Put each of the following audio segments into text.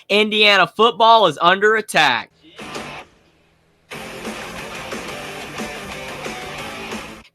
Indiana football is under attack.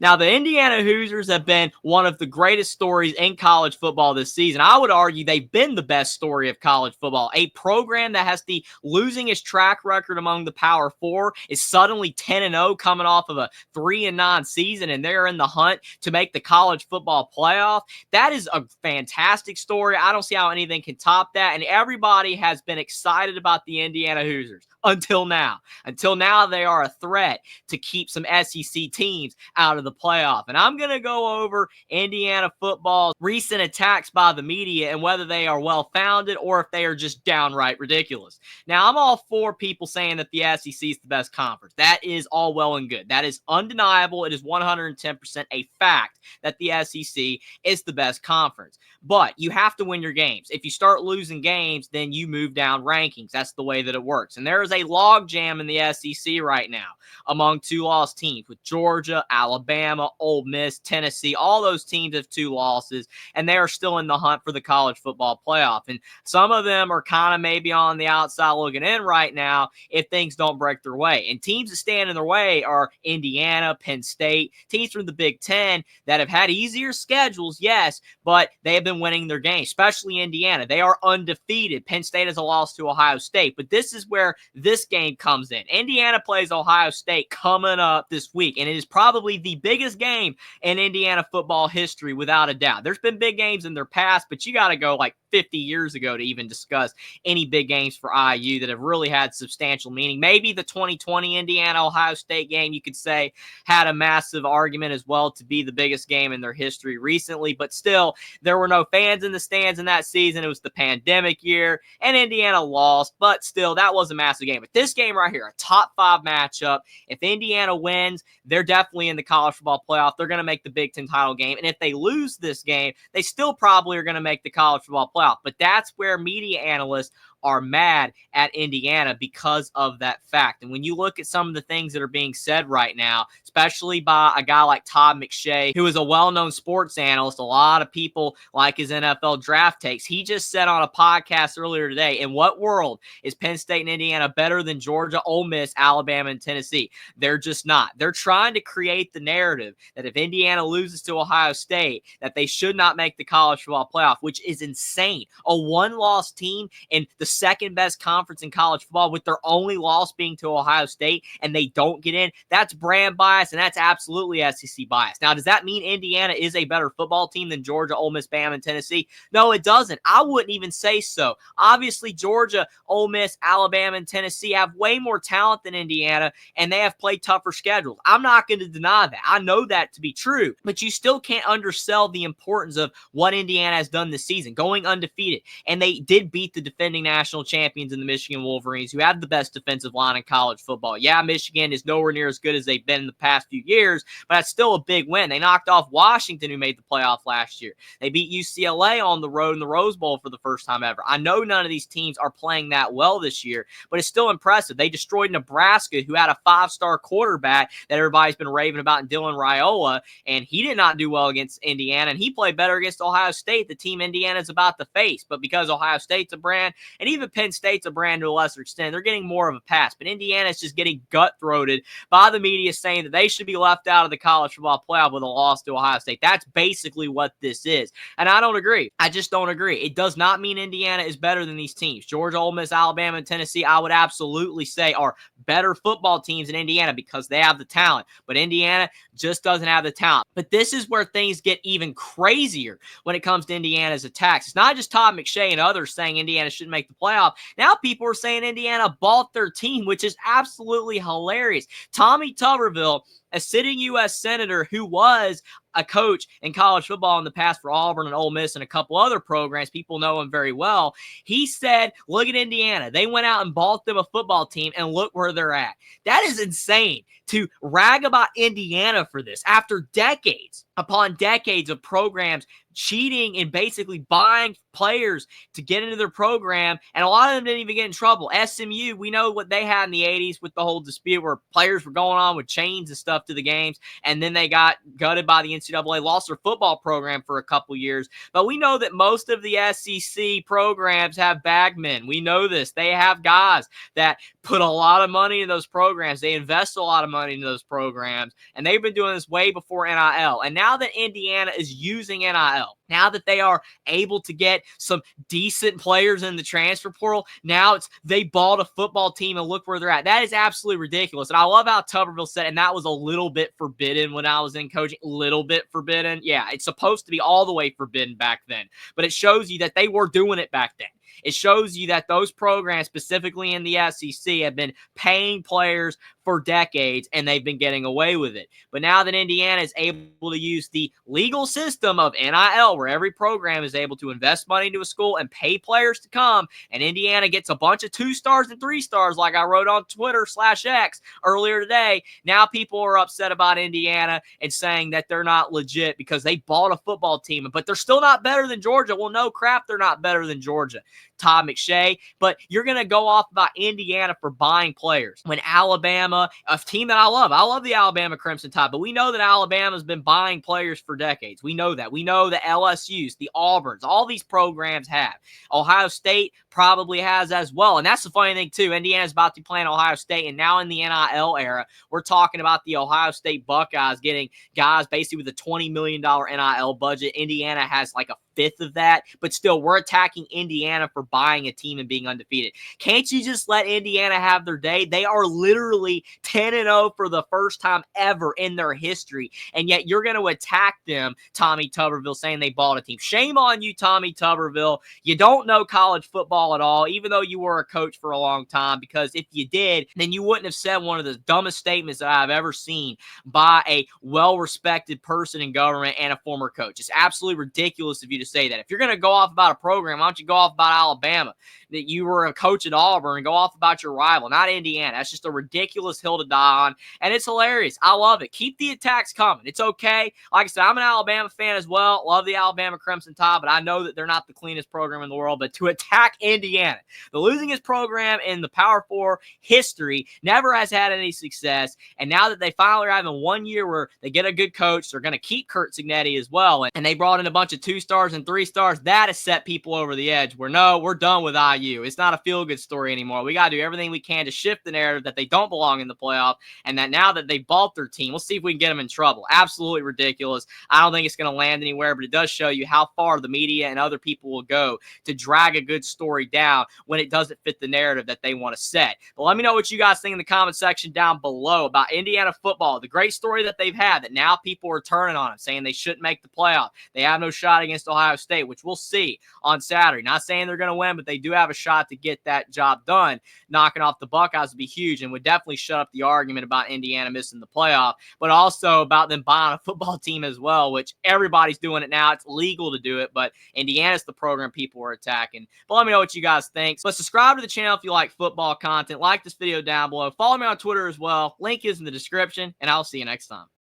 Now, the Indiana Hoosiers have been one of the greatest stories in college football this season. I would argue they've been the best story of college football. A program that has the losingest track record among the Power Four is suddenly 10-0 coming off of a 3-9 season, and they're in the hunt to make the college football playoff. That is a fantastic story. I don't see how anything can top that, and everybody has been excited about the Indiana Hoosiers until now. Until now, they are a threat to keep some SEC teams out of the playoff. And I'm going to go over Indiana football's recent attacks by the media and whether they are well-founded or if they are just downright ridiculous. Now, I'm all for people saying that the SEC is the best conference. That is all well and good. That is undeniable. It is 110% a fact that the SEC is the best conference. But you have to win your games. If you start losing games, then you move down rankings. That's the way that it works. And there is a logjam in the SEC right now among two-loss teams with Georgia, Alabama, Ole Miss, Tennessee. All those teams have 2 losses, and they are still in the hunt for the college football playoff. And some of them are kind of maybe on the outside looking in right now if things don't break their way. And teams that stand in their way are Indiana, Penn State, teams from the Big Ten that have had easier schedules, yes, but they have been winning their games, especially Indiana. They are undefeated. Penn State has a loss to Ohio State, but this is where this game comes in. Indiana plays Ohio State coming up this week, and it is probably the biggest game in Indiana football history without a doubt. There's been big games in their past, but you got to go like 50 years ago to even discuss any big games for IU that have really had substantial meaning. Maybe the 2020 Indiana-Ohio State game, you could say, had a massive argument as well to be the biggest game in their history recently, but still, there were no fans in the stands in that season. It was the pandemic year, and Indiana lost, but still, that was a massive game. But this game right here, a top 5 matchup, if Indiana wins, they're definitely in the college football playoff. They're going to make the Big Ten title game, and if they lose this game, they still probably are going to make the college football playoff. But that's where media analysts are mad at Indiana because of that fact. And when you look at some of the things that are being said right now, especially by a guy like Todd McShay, who is a well-known sports analyst, a lot of people like his NFL draft takes. He just said on a podcast earlier today, in what world is Penn State and Indiana better than Georgia, Ole Miss, Alabama, and Tennessee? They're just not. They're trying to create the narrative that if Indiana loses to Ohio State, that they should not make the college football playoff, which is insane. A one-loss team in the second best conference in college football with their only loss being to Ohio State and they don't get in, that's brand bias and that's absolutely SEC bias. Now, does that mean Indiana is a better football team than Georgia, Ole Miss, Bama, and Tennessee? No, it doesn't. I wouldn't even say so. Obviously, Georgia, Ole Miss, Alabama, and Tennessee have way more talent than Indiana and they have played tougher schedules. I'm not going to deny that. I know that to be true, but you still can't undersell the importance of what Indiana has done this season, going undefeated. And they did beat the defending national champions in the Michigan Wolverines, who have the best defensive line in college football. Yeah, Michigan is nowhere near as good as they've been in the past few years, but that's still a big win. They knocked off Washington, who made the playoff last year. They beat UCLA on the road in the Rose Bowl for the first time ever. I know none of these teams are playing that well this year, but it's still impressive. They destroyed Nebraska, who had a 5-star quarterback that everybody's been raving about in Dylan Raiola, and he did not do well against Indiana, and he played better against Ohio State, the team Indiana's about to face. But because Ohio State's a brand, and even Penn State's a brand to a lesser extent, they're getting more of a pass. But Indiana's just getting gut-throated by the media saying that they should be left out of the college football playoff with a loss to Ohio State. That's basically what this is. And I don't agree. I just don't agree. It does not mean Indiana is better than these teams. Georgia, Ole Miss, Alabama, and Tennessee, I would absolutely say are better football teams than Indiana because they have the talent. But Indiana just doesn't have the talent. But this is where things get even crazier when it comes to Indiana's attacks. It's not just Todd McShay and others saying Indiana shouldn't make the playoff. Now people are saying Indiana bought their team, which is absolutely hilarious. Tommy Tuberville, a sitting U.S. Senator who was a coach in college football in the past for Auburn and Ole Miss and a couple other programs. People know him very well. He said, look at Indiana. They went out and bought them a football team, and look where they're at. That is insane to rag about Indiana for this after decades upon decades of programs cheating and basically buying players to get into their program, and a lot of them didn't even get in trouble. SMU, we know what they had in the 80s with the whole dispute where players were going on with chains and stuff up to the games, and then they got gutted by the NCAA, lost their football program for a couple years. But we know that most of the SEC programs have bagmen. We know this. They have guys that put a lot of money in those programs. They invest a lot of money in those programs, and they've been doing this way before NIL. And now that Indiana is using NIL, now that they are able to get some decent players in the transfer portal, now they bought a football team and look where they're at. That is absolutely ridiculous. And I love how Tuberville said, and that was a little bit forbidden when I was in coaching. Little bit forbidden. Yeah, it's supposed to be all the way forbidden back then. But it shows you that they were doing it back then. It shows you that those programs, specifically in the SEC, have been paying players for decades, and they've been getting away with it. But now that Indiana is able to use the legal system of NIL, where every program is able to invest money into a school and pay players to come, and Indiana gets a bunch of 2 stars and 3 stars, like I wrote on Twitter/X earlier today, now people are upset about Indiana and saying that they're not legit because they bought a football team, but they're still not better than Georgia. Well, no crap, they're not better than Georgia. Todd, McShay, but you're going to go off about Indiana for buying players when Alabama, a team that I love the Alabama Crimson Tide, but we know that Alabama's been buying players for decades. We know that. We know the LSUs, the Auburns, all these programs have. Ohio State probably has as well. And that's the funny thing, too. Indiana's about to be playing Ohio State, and now in the NIL era, we're talking about the Ohio State Buckeyes getting guys basically with a $20 million NIL budget. Indiana has like a fifth of that, but still, we're attacking Indiana for buying a team and being undefeated. Can't you just let Indiana have their day? They are literally 10-0 for the first time ever in their history, and yet you're going to attack them, Tommy Tuberville, saying they bought a team. Shame on you, Tommy Tuberville. You don't know college football at all, even though you were a coach for a long time, because if you did, then you wouldn't have said one of the dumbest statements that I've ever seen by a well-respected person in government and a former coach. It's absolutely ridiculous of you to say that. If you're going to go off about a program, why don't you go off about Alabama, that you were a coach at Auburn, and go off about your rival, not Indiana. That's just a ridiculous hill to die on, and it's hilarious. I love it. Keep the attacks coming. It's okay. Like I said, I'm an Alabama fan as well. Love the Alabama Crimson Tide, but I know that they're not the cleanest program in the world. But to attack Indiana, the losingest program in the Power 4 history, never has had any success, and now that they finally are having 1 year where they get a good coach, they're going to keep Kurt Cignetti as well, and they brought in a bunch of 2 stars and 3 stars. That has set people over the edge where, no, we're done with IU. It's not a feel-good story anymore. We got to do everything we can to shift the narrative that they don't belong in the playoff, and that now that they bought their team, we'll see if we can get them in trouble. Absolutely ridiculous. I don't think it's going to land anywhere, but it does show you how far the media and other people will go to drag a good story down when it doesn't fit the narrative that they want to set. But let me know what you guys think in the comment section down below about Indiana football, the great story that they've had, that now people are turning on them, saying they shouldn't make the playoff. They have no shot against Ohio State, which we'll see on Saturday. Not saying they're going to win, but they do have a shot to get that job done. Knocking off the Buckeyes would be huge and would definitely shut up the argument about Indiana missing the playoff, but also about them buying a football team as well, which everybody's doing it now. It's legal to do it, but Indiana's the program people are attacking. But let me know what you guys think. But subscribe to the channel if you like football content. Like this video down below. Follow me on Twitter as well. Link is in the description, and I'll see you next time.